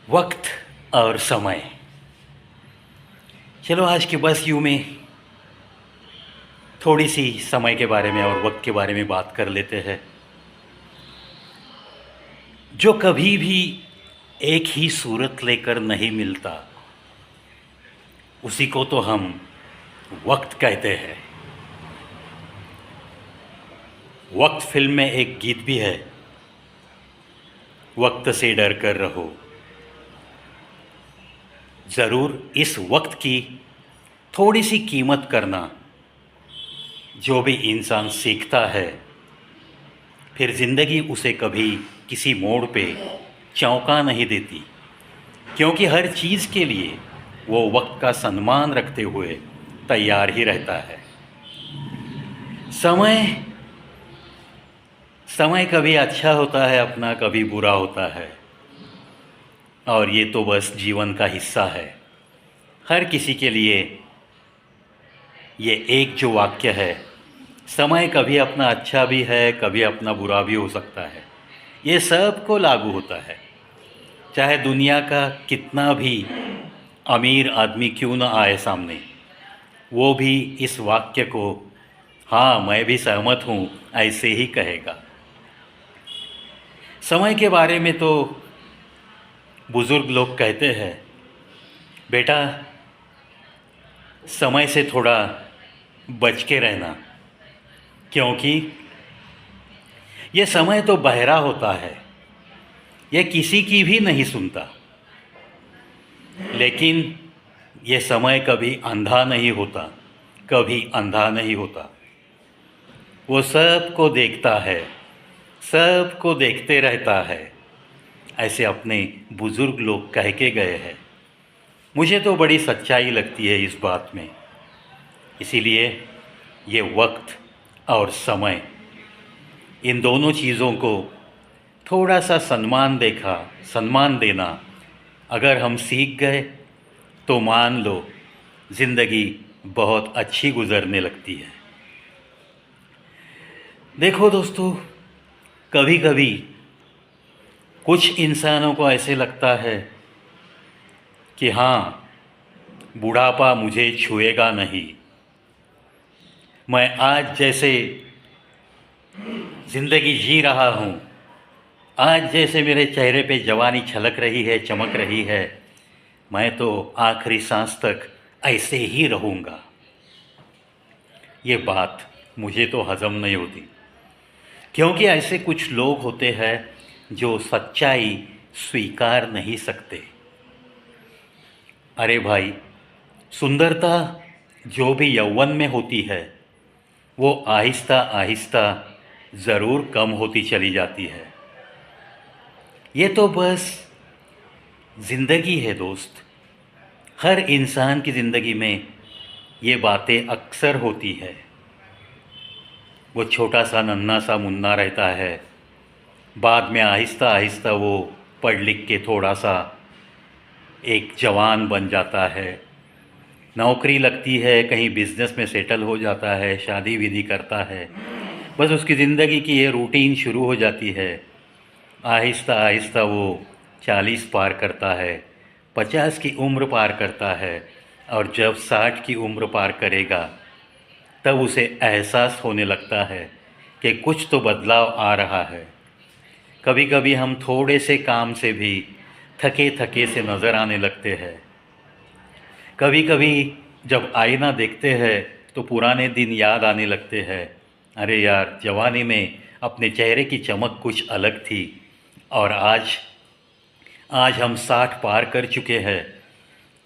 वक्त और समय। चलो आज की बस यूँ में थोड़ी सी समय के बारे में और वक्त के बारे में बात कर लेते हैं। जो कभी भी एक ही सूरत लेकर नहीं मिलता, उसी को तो हम वक्त कहते हैं। वक्त फिल्म में एक गीत भी है, वक्त से डर कर रहो। ज़रूर इस वक्त की थोड़ी सी कीमत करना जो भी इंसान सीखता है, फिर ज़िंदगी उसे कभी किसी मोड़ पे चौंका नहीं देती, क्योंकि हर चीज़ के लिए वो वक्त का सम्मान रखते हुए तैयार ही रहता है। समय समय कभी अच्छा होता है अपना, कभी बुरा होता है, और ये तो बस जीवन का हिस्सा है। हर किसी के लिए ये एक जो वाक्य है, समय कभी अपना अच्छा भी है, कभी अपना बुरा भी हो सकता है, ये सबको लागू होता है। चाहे दुनिया का कितना भी अमीर आदमी क्यों ना आए सामने, वो भी इस वाक्य को हाँ मैं भी सहमत हूँ ऐसे ही कहेगा। समय के बारे में तो बुज़ुर्ग लोग कहते हैं, बेटा समय से थोड़ा बच के रहना, क्योंकि ये समय तो बहरा होता है, ये किसी की भी नहीं सुनता। लेकिन ये समय कभी अंधा नहीं होता, कभी अंधा नहीं होता। वो सबको देखता है, सबको देखते रहता है, ऐसे अपने बुज़ुर्ग लोग कह के गए हैं। मुझे तो बड़ी सच्चाई लगती है इस बात में। इसीलिए ये वक्त और समय, इन दोनों चीज़ों को थोड़ा सा सम्मान देना अगर हम सीख गए तो मान लो ज़िंदगी बहुत अच्छी गुज़रने लगती है। देखो दोस्तों, कभी कभी कुछ इंसानों को ऐसे लगता है कि हाँ, बुढ़ापा मुझे छुएगा नहीं, मैं आज जैसे ज़िंदगी जी रहा हूँ, आज जैसे मेरे चेहरे पे जवानी छलक रही है, चमक रही है, मैं तो आखिरी सांस तक ऐसे ही रहूँगा। ये बात मुझे तो हज़म नहीं होती, क्योंकि ऐसे कुछ लोग होते हैं जो सच्चाई स्वीकार नहीं सकते। अरे भाई, सुंदरता जो भी यौवन में होती है, वो आहिस्ता आहिस्ता ज़रूर कम होती चली जाती है। ये तो बस ज़िंदगी है दोस्त। हर इंसान की ज़िंदगी में ये बातें अक्सर होती है। वो छोटा सा नन्हा सा मुन्ना रहता है, बाद में आहिस्ता आहिस्ता वो पढ़ लिख के थोड़ा सा एक जवान बन जाता है, नौकरी लगती है, कहीं बिज़नेस में सेटल हो जाता है, शादी विधि करता है, बस उसकी ज़िंदगी की ये रूटीन शुरू हो जाती है। आहिस्ता आहिस्ता वो 40 पार करता है, 50 की उम्र पार करता है, और जब 60 की उम्र पार करेगा तब उसे एहसास होने लगता है कि कुछ तो बदलाव आ रहा है। कभी कभी हम थोड़े से काम से भी थके थके से नज़र आने लगते हैं। कभी कभी जब आईना देखते हैं तो पुराने दिन याद आने लगते हैं। अरे यार, जवानी में अपने चेहरे की चमक कुछ अलग थी, और आज आज हम 60 पार कर चुके हैं,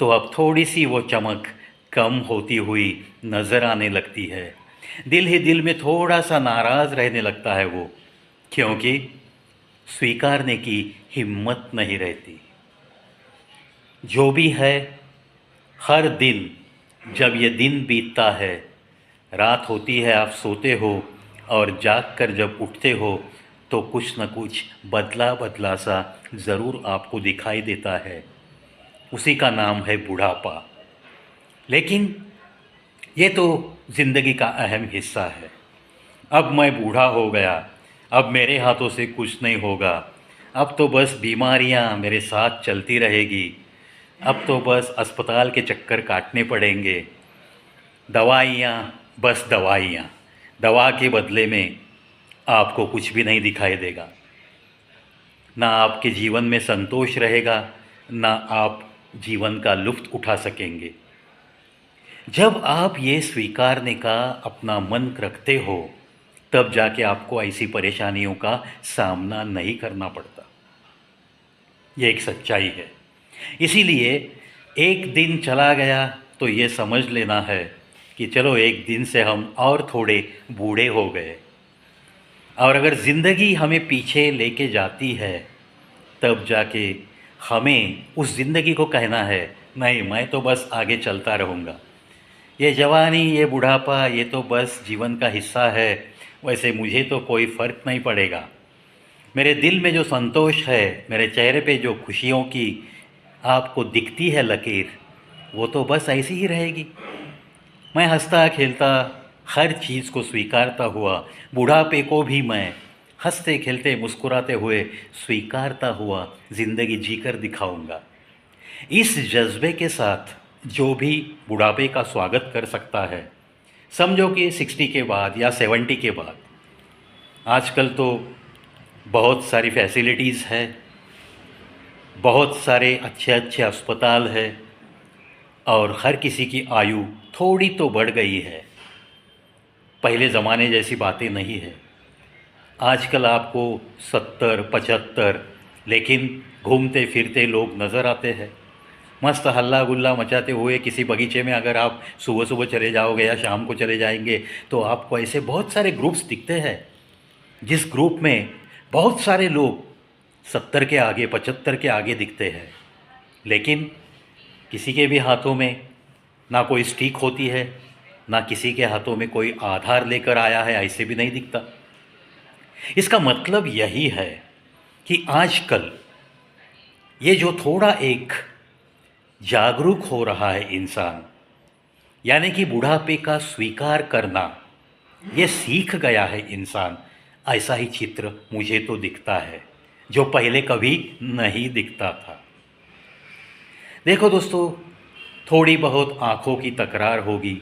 तो अब थोड़ी सी वो चमक कम होती हुई नज़र आने लगती है। दिल ही दिल में थोड़ा सा नाराज़ रहने लगता है वो, क्योंकि स्वीकारने की हिम्मत नहीं रहती। जो भी है, हर दिन जब ये दिन बीतता है, रात होती है, आप सोते हो, और जाग कर जब उठते हो तो कुछ न कुछ बदला बदला सा ज़रूर आपको दिखाई देता है। उसी का नाम है बुढ़ापा। लेकिन ये तो ज़िंदगी का अहम हिस्सा है। अब मैं बूढ़ा हो गया, अब मेरे हाथों से कुछ नहीं होगा, अब तो बस बीमारियां मेरे साथ चलती रहेगी, अब तो बस अस्पताल के चक्कर काटने पड़ेंगे, दवाइयाँ, बस दवाइयाँ, दवा के बदले में आपको कुछ भी नहीं दिखाई देगा। ना आपके जीवन में संतोष रहेगा, ना आप जीवन का लुत्फ़ उठा सकेंगे। जब आप ये स्वीकारने का अपना मन रखते हो, तब जाके आपको ऐसी परेशानियों का सामना नहीं करना पड़ता। ये एक सच्चाई है। इसीलिए एक दिन चला गया तो ये समझ लेना है कि चलो एक दिन से हम और थोड़े बूढ़े हो गए। और अगर ज़िंदगी हमें पीछे लेके जाती है, तब जाके हमें उस ज़िंदगी को कहना है, नहीं मैं तो बस आगे चलता रहूँगा। ये जवानी, ये बुढ़ापा, ये तो बस जीवन का हिस्सा है, वैसे मुझे तो कोई फ़र्क नहीं पड़ेगा। मेरे दिल में जो संतोष है, मेरे चेहरे पे जो खुशियों की आपको दिखती है लकीर, वो तो बस ऐसी ही रहेगी। मैं हंसता खेलता हर चीज़ को स्वीकारता हुआ, बुढ़ापे को भी मैं हंसते खेलते मुस्कुराते हुए स्वीकारता हुआ ज़िंदगी जीकर दिखाऊंगा। इस जज्बे के साथ जो भी बुढ़ापे का स्वागत कर सकता है, समझो कि 60 के बाद या 70 के बाद, आजकल तो बहुत सारी फैसिलिटीज़ है, बहुत सारे अच्छे अच्छे अस्पताल है और हर किसी की आयु थोड़ी तो बढ़ गई है। पहले ज़माने जैसी बातें नहीं है। आजकल आपको 70, 75 लेकिन घूमते फिरते लोग नज़र आते हैं। मस्त हल्ला गुल्ला मचाते हुए किसी बगीचे में अगर आप सुबह सुबह चले जाओगे या शाम को चले जाएंगे तो आपको ऐसे बहुत सारे ग्रुप्स दिखते हैं, जिस ग्रुप में बहुत सारे लोग 70 के आगे, 75 के आगे दिखते हैं, लेकिन किसी के भी हाथों में ना कोई स्टिक होती है, ना किसी के हाथों में कोई आधार लेकर आया है, ऐसे भी नहीं दिखता। इसका मतलब यही है कि आजकल ये जो थोड़ा एक जागरूक हो रहा है इंसान, यानी कि बुढ़ापे का स्वीकार करना ये सीख गया है इंसान, ऐसा ही चित्र मुझे तो दिखता है, जो पहले कभी नहीं दिखता था। देखो दोस्तों, थोड़ी बहुत आँखों की तकरार होगी,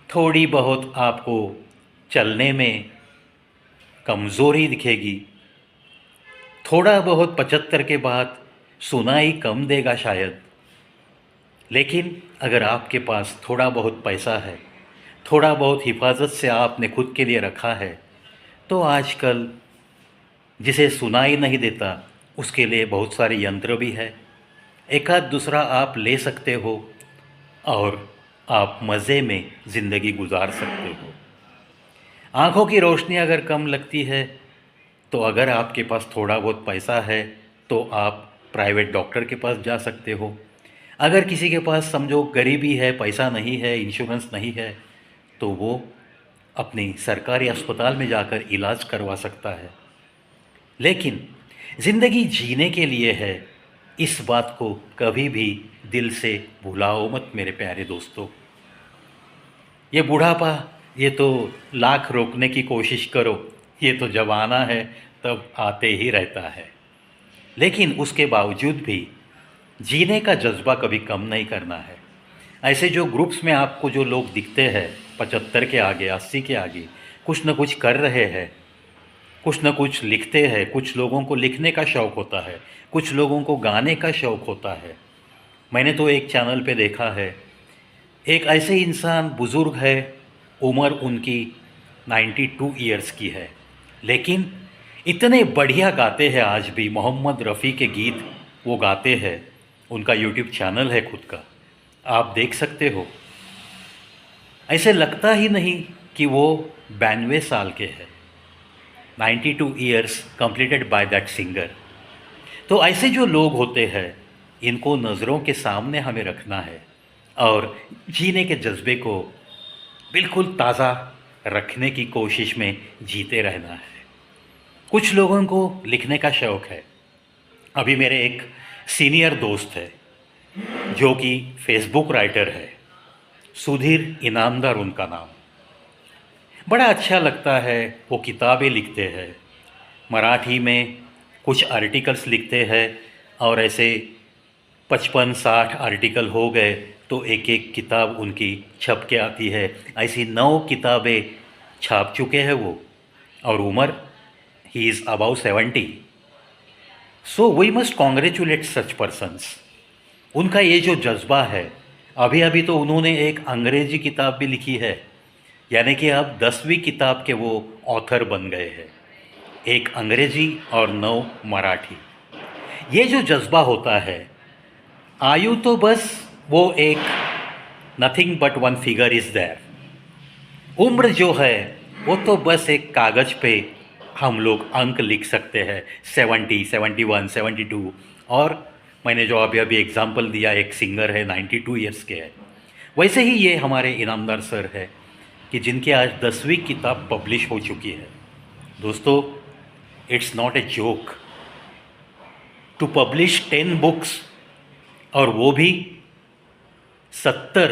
थोड़ी बहुत आपको चलने में कमज़ोरी दिखेगी, थोड़ा बहुत 75 के बाद सुनाई कम देगा शायद, लेकिन अगर आपके पास थोड़ा बहुत पैसा है, थोड़ा बहुत हिफाजत से आपने खुद के लिए रखा है, तो आजकल जिसे सुनाई नहीं देता उसके लिए बहुत सारे यंत्र भी है, एक आध दूसरा आप ले सकते हो और आप मज़े में ज़िंदगी गुजार सकते हो। आँखों की रोशनी अगर कम लगती है तो अगर आपके पास थोड़ा बहुत पैसा है तो आप प्राइवेट डॉक्टर के पास जा सकते हो। अगर किसी के पास समझो गरीबी है, पैसा नहीं है, इंश्योरेंस नहीं है, तो वो अपनी सरकारी अस्पताल में जाकर इलाज करवा सकता है। लेकिन ज़िंदगी जीने के लिए है, इस बात को कभी भी दिल से भुलाओ मत मेरे प्यारे दोस्तों। ये बुढ़ापा, ये तो लाख रोकने की कोशिश करो, ये तो जब आना है तब आते ही रहता है। लेकिन उसके बावजूद भी जीने का जज्बा कभी कम नहीं करना है। ऐसे जो ग्रुप्स में आपको जो लोग दिखते हैं 75 के आगे, 80 के आगे, कुछ न कुछ कर रहे हैं, कुछ न कुछ लिखते हैं, कुछ लोगों को लिखने का शौक़ होता है, कुछ लोगों को गाने का शौक़ होता है। मैंने तो एक चैनल पे देखा है, एक ऐसे इंसान बुज़ुर्ग है, उम्र उनकी 92 ईयर्स की है, लेकिन इतने बढ़िया गाते हैं आज भी। मोहम्मद रफ़ी के गीत वो गाते हैं, उनका यूट्यूब चैनल है खुद का, आप देख सकते हो। ऐसे लगता ही नहीं कि वो 92 साल के हैं। 92 years completed by that singer. तो ऐसे जो लोग होते हैं, इनको नज़रों के सामने हमें रखना है और जीने के जज्बे को बिल्कुल ताज़ा रखने की कोशिश में जीते रहना है। कुछ लोगों को लिखने का शौक़ है। अभी मेरे एक सीनियर दोस्त है जो कि फेसबुक राइटर है, सुधीर इनामदार उनका नाम। बड़ा अच्छा लगता है, वो किताबें लिखते हैं, मराठी में कुछ आर्टिकल्स लिखते हैं और ऐसे 55-60 आर्टिकल हो गए तो एक एक किताब उनकी छप के आती है। ऐसी 9 किताबें छाप चुके हैं वो, और उम्र ही is about 70। So we must congratulate such persons. उनका ये जो जज्बा है, अभी अभी तो उन्होंने एक अंग्रेजी किताब भी लिखी है, यानी कि अब 10वीं किताब के वो ऑथर बन गए हैं, एक अंग्रेजी और 9 मराठी। ये जो जज्बा होता है, आयु तो बस वो एक nothing but one figure is there. उम्र जो है वो तो बस एक कागज़ पे हम लोग अंक लिख सकते हैं, 70, 71, 72। और मैंने जो अभी अभी एग्जांपल दिया, एक सिंगर है 92 ईयर्स के है, वैसे ही ये हमारे इनामदार सर है कि जिनकी आज 10वीं किताब पब्लिश हो चुकी है। दोस्तों, it's not a joke to publish 10 books, और वो भी 70,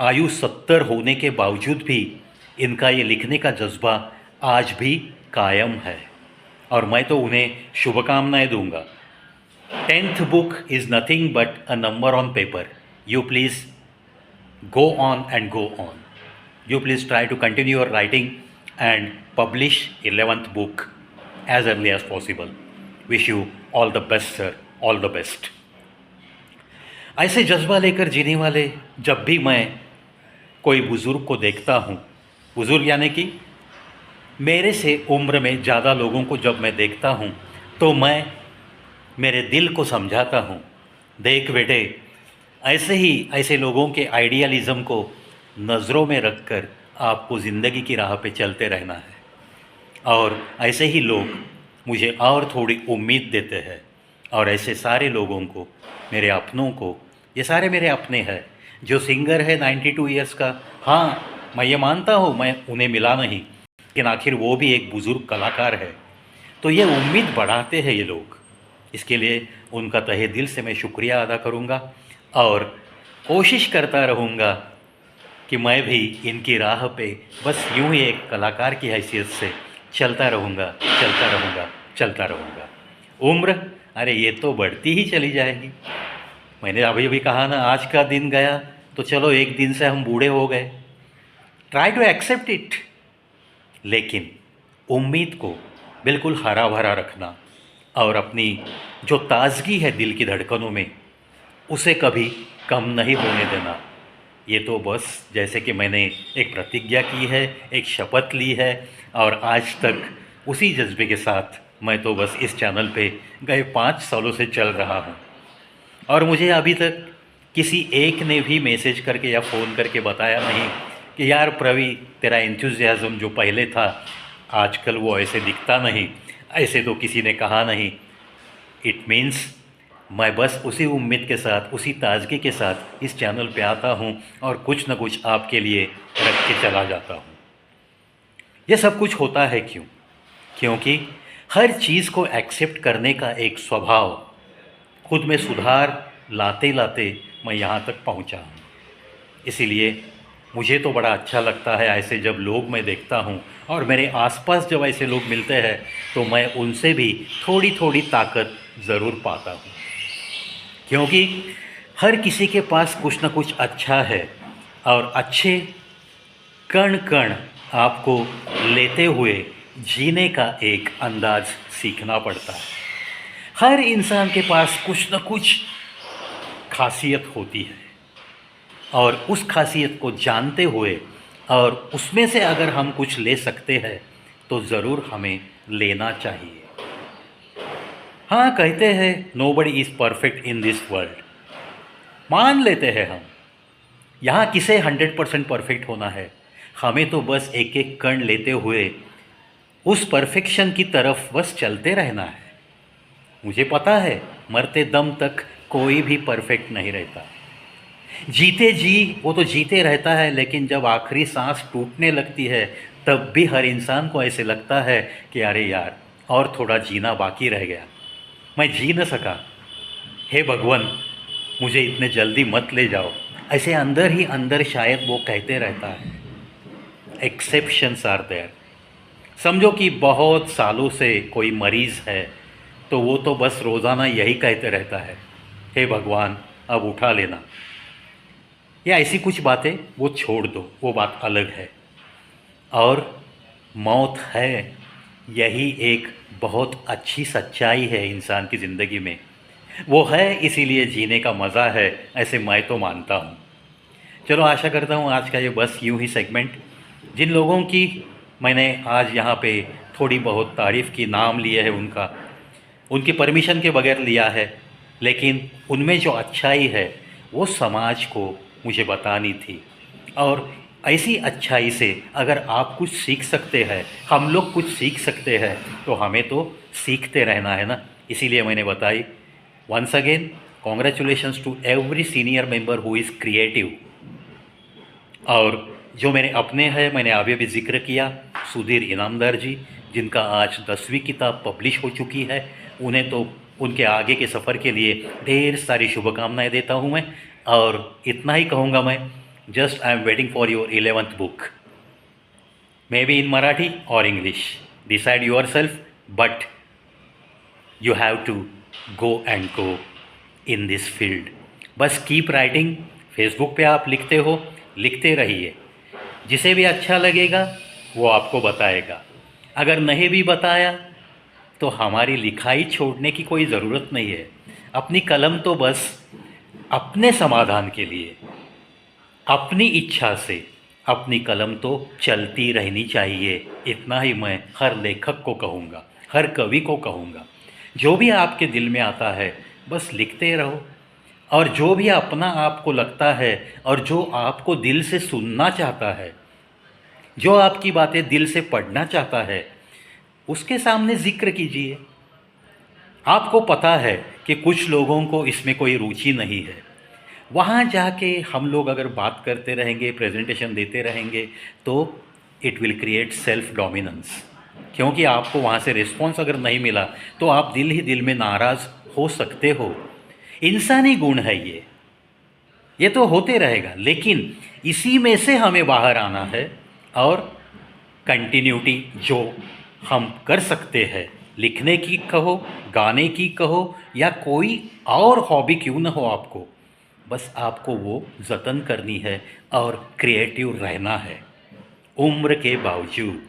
आयु 70 होने के बावजूद भी इनका ये लिखने का जज्बा आज भी कायम है, और मैं तो उन्हें शुभकामनाएं दूंगा। 10th book is nothing but a number on paper. You please go on and go on. You please try to continue your writing and publish 11th book as early as possible. Wish you all the best, sir. All the best. ऐसे जज्बा लेकर जीने वाले जब भी मैं कोई बुज़ुर्ग को देखता हूँ, बुज़ुर्ग यानी कि मेरे से उम्र में ज़्यादा लोगों को जब मैं देखता हूँ, तो मैं मेरे दिल को समझाता हूँ, देख बेटे, ऐसे लोगों के आइडियलिज़म को नज़रों में रखकर आपको ज़िंदगी की राह पे चलते रहना है। और ऐसे ही लोग मुझे और थोड़ी उम्मीद देते हैं, और ऐसे सारे लोगों को, मेरे अपनों को, ये सारे मेरे अपने हैं। जो सिंगर है 92 ईयर्स का, हाँ मैं ये मानता हूँ मैं उन्हें मिला नहीं, लेकिन आखिर वो भी एक बुज़ुर्ग कलाकार है, तो ये उम्मीद बढ़ाते हैं ये लोग। इसके लिए उनका तहे दिल से मैं शुक्रिया अदा करूँगा, और कोशिश करता रहूँगा कि मैं भी इनकी राह पे बस यूं ही एक कलाकार की हैसियत से चलता रहूँगा, चलता रहूँगा, चलता रहूँगा। उम्र, अरे ये तो बढ़ती ही चली जाएगी। मैंने अभी अभी कहा ना, आज का दिन गया तो चलो एक दिन से हम बूढ़े हो गए। ट्राई टू एक्सेप्ट इट, लेकिन उम्मीद को बिल्कुल हरा भरा रखना, और अपनी जो ताजगी है दिल की धड़कनों में, उसे कभी कम नहीं होने देना। ये तो बस जैसे कि मैंने एक प्रतिज्ञा की है, एक शपथ ली है, और आज तक उसी जज्बे के साथ मैं तो बस इस चैनल पे गए 5 सालों से चल रहा हूँ। और मुझे अभी तक किसी एक ने भी मैसेज करके या फ़ोन करके बताया नहीं कि यार प्रवी, तेरा एंथुजियाज़म जो पहले था आजकल वो ऐसे दिखता नहीं, ऐसे तो किसी ने कहा नहीं। इट मीन्स मैं बस उसी उम्मीद के साथ, उसी ताजगी के साथ इस चैनल पे आता हूँ और कुछ न कुछ आपके लिए रख के चला जाता हूँ। ये सब कुछ होता है क्यों? क्योंकि हर चीज़ को एक्सेप्ट करने का एक स्वभाव, खुद में सुधार लाते लाते मैं यहाँ तक पहुँचा हूँ। इसीलिए मुझे तो बड़ा अच्छा लगता है ऐसे जब लोग मैं देखता हूँ, और मेरे आसपास जब ऐसे लोग मिलते हैं तो मैं उनसे भी थोड़ी थोड़ी ताकत ज़रूर पाता हूँ। क्योंकि हर किसी के पास कुछ न कुछ अच्छा है, और अच्छे कण कण आपको लेते हुए जीने का एक अंदाज़ सीखना पड़ता है। हर इंसान के पास कुछ न कुछ खासियत होती है, और उस खासियत को जानते हुए और उसमें से अगर हम कुछ ले सकते हैं तो ज़रूर हमें लेना चाहिए। हाँ, कहते हैं nobody is perfect in this world. मान लेते हैं हम, यहाँ किसे 100% परफेक्ट होना है? हमें तो बस एक एक कण लेते हुए उस परफेक्शन की तरफ बस चलते रहना है। मुझे पता है मरते दम तक कोई भी परफेक्ट नहीं रहता। जीते जी वो तो जीते रहता है, लेकिन जब आखिरी सांस टूटने लगती है तब भी हर इंसान को ऐसे लगता है कि अरे यार, और थोड़ा जीना बाकी रह गया, मैं जी न सका, हे भगवान मुझे इतने जल्दी मत ले जाओ। ऐसे अंदर ही अंदर शायद वो कहते रहता है। Exceptions are there. समझो कि बहुत सालों से कोई मरीज़ है, तो वो तो बस रोज़ाना यही कहते रहता है, हे भगवान अब उठा लेना, या ऐसी कुछ बातें वो छोड़ दो, वो बात अलग है। और मौत है, यही एक बहुत अच्छी सच्चाई है इंसान की ज़िंदगी में। वो है इसीलिए जीने का मज़ा है, ऐसे मैं तो मानता हूँ। चलो आशा करता हूँ आज का ये बस यूँ ही सेगमेंट, जिन लोगों की मैंने आज यहाँ पे थोड़ी बहुत तारीफ़ की, नाम लिए है उनका, उनकी परमिशन के बगैर लिया है, लेकिन उनमें जो अच्छाई है वो समाज को मुझे बतानी थी। और ऐसी अच्छाई से अगर आप कुछ सीख सकते हैं, हम लोग कुछ सीख सकते हैं, तो हमें तो सीखते रहना है ना, इसीलिए मैंने बताई। Once again congratulations to every senior member who is creative. और जो मेरे अपने हैं, मैंने अभी भी जिक्र किया, सुधीर इनामदार जी, जिनका आज 10वीं किताब पब्लिश हो चुकी है, उन्हें तो उनके आगे के सफ़र के लिए ढेर सारी शुभकामनाएं देता हूं मैं। और इतना ही कहूँगा मैं, just I am waiting for your 11th book, may be in Marathi और English, decide yourself, but you have to go and go in this field. बस कीप राइटिंग, फेसबुक पे आप लिखते हो, लिखते रहिए, जिसे भी अच्छा लगेगा वो आपको बताएगा, अगर नहीं भी बताया तो हमारी लिखाई छोड़ने की कोई ज़रूरत नहीं है। अपनी कलम तो बस अपने समाधान के लिए, अपनी इच्छा से अपनी कलम तो चलती रहनी चाहिए, इतना ही मैं हर लेखक को कहूँगा, हर कवि को कहूँगा। जो भी आपके दिल में आता है बस लिखते रहो, और जो भी अपना आपको लगता है और जो आपको दिल से सुनना चाहता है, जो आपकी बातें दिल से पढ़ना चाहता है, उसके सामने जिक्र कीजिए। आपको पता है कि कुछ लोगों को इसमें कोई रुचि नहीं है, वहाँ जाके हम लोग अगर बात करते रहेंगे, प्रेजेंटेशन देते रहेंगे, तो it will create self dominance. क्योंकि आपको वहाँ से रिस्पॉन्स अगर नहीं मिला तो आप दिल ही दिल में नाराज़ हो सकते हो। इंसानी गुण है ये तो होते रहेगा, लेकिन इसी में से हमें बाहर आना है। और कंटिन्यूटी जो हम कर सकते हैं, लिखने की कहो, गाने की कहो, या कोई और हॉबी क्यों ना हो आपको, बस आपको वो जतन करनी है और क्रिएटिव रहना है उम्र के बावजूद।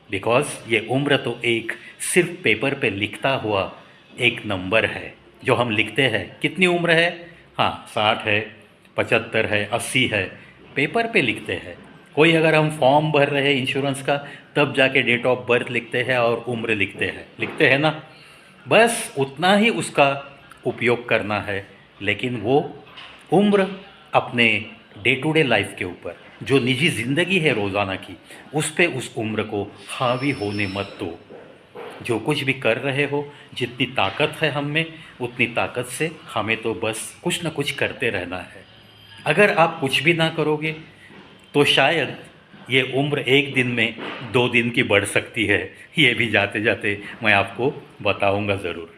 बिकॉज़ ये उम्र तो एक सिर्फ पेपर पे लिखता हुआ एक नंबर है जो हम लिखते हैं। कितनी उम्र है? हाँ, 60 है, 75 है, 80 है, पेपर पे लिखते हैं। कोई अगर हम फॉर्म भर रहे हैं इंश्योरेंस का, तब जाके डेट ऑफ बर्थ लिखते हैं और उम्र लिखते हैं ना। बस उतना ही उसका उपयोग करना है, लेकिन वो उम्र अपने डे टू डे लाइफ के ऊपर, जो निजी ज़िंदगी है रोज़ाना की, उस पे उस उम्र को हावी होने मत दो। जो कुछ भी कर रहे हो, जितनी ताकत है हम में, उतनी ताकत से हमें तो बस कुछ ना कुछ करते रहना है। अगर आप कुछ भी ना करोगे तो शायद ये उम्र एक दिन में 2 दिन की बढ़ सकती है। ये भी जाते जाते मैं आपको बताऊंगा ज़रूर।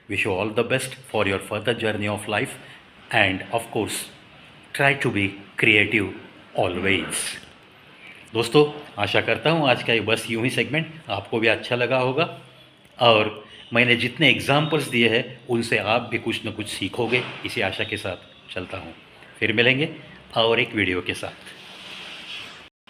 Wish you all the best for your further journey of life, and of course try to be creative always. दोस्तों, आशा करता हूँ आज का ये बस यूँ ही सेगमेंट आपको भी अच्छा लगा होगा, और मैंने जितने एग्जाम्पल्स दिए हैं उनसे आप भी कुछ न कुछ सीखोगे, इसी आशा के साथ चलता हूँ। फिर मिलेंगे और एक वीडियो के साथ।